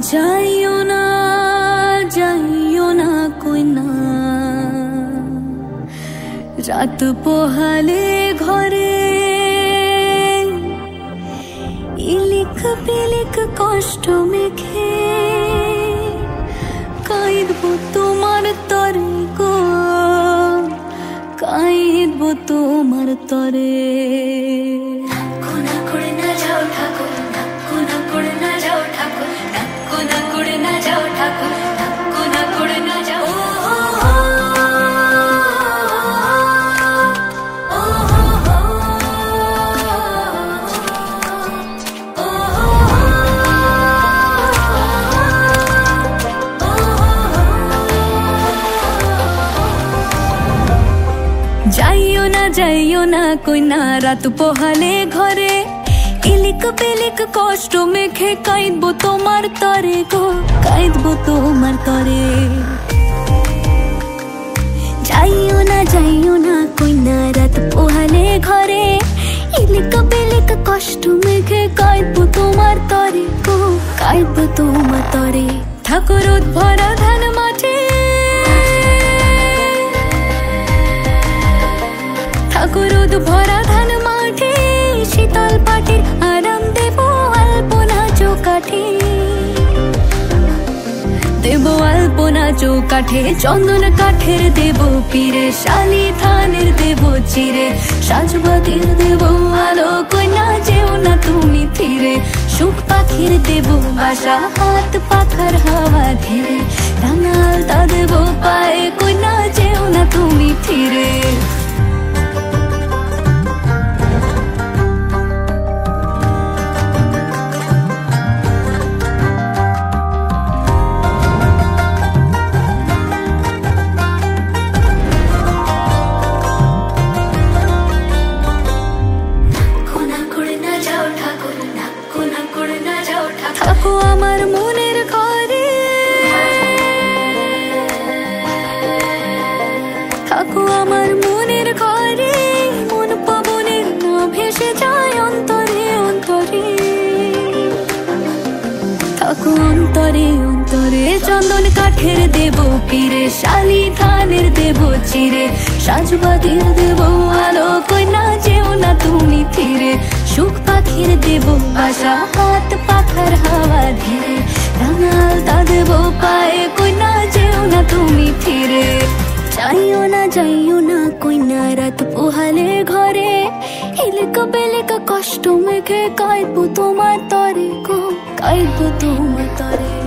যাইও না যাইও না কই না, রাত পোহালে ঘরে ইলিক পিলিক কষ্ট মেখে কাঁদবো তোমার তরে গো, কাঁদবো তোমার তরে। যাইও না কই না, রাত পোহালে ঘরে ইলিক পিলিক কষ্ট মেখে কাঁদবো তোমার তরে গো, কাঁদবো তোমার তরে। যাইও না কই না, রাত পোহালে ঘরে ইলিক পিলিক কষ্ট মেখে কাঁদবো তোমার তরে গো, কাঁদবো তোমার তরে। ঠাকুর ভরা ধান মাঠে, ঠাকুর ভরা ধান মাঠে শীতল পাটির আরাম দেব আলপনা চৌকাঠে, দেব আলপনা চৌকাঠে। চন্দন কাঠের দেব পীরে, শালি থানের দেব চিরে, সাজবাতির দেব আলো কইনা যেও না তুমি ফিরে। সুখ পাখির দেব বাসা, হাত পাখার হাওয়া ধীরে, রাঙাল তা দেব পায়ে কইনা যেও না তুমি ফিরে। থাকো আমার মনের ঘরে, থাকো আমার মনের ঘরে, মন পবনের না ভেসে যায় অন্তরে অন্তরে। থাকো অন্তরে অন্তরে, চন্দন কাঠের দেব পীরে, শালি ধানের দেব চিরে, সাজবাতির দেব আলো কইনা যেও না তুমি ফিরে। সুখ পাখির দেব বাসা, হাত পাখার হাওয়া ধীরে, রাঙাল তা দেব পায়ে কইনা যেও না তুমি ফিরে। যাইও না কইনা, রাত পোহালে ঘরে ইলিক পিলিক কষ্ট মেখে কাঁদবো তোমার তরে গো, কাঁদবো তোমার তরে।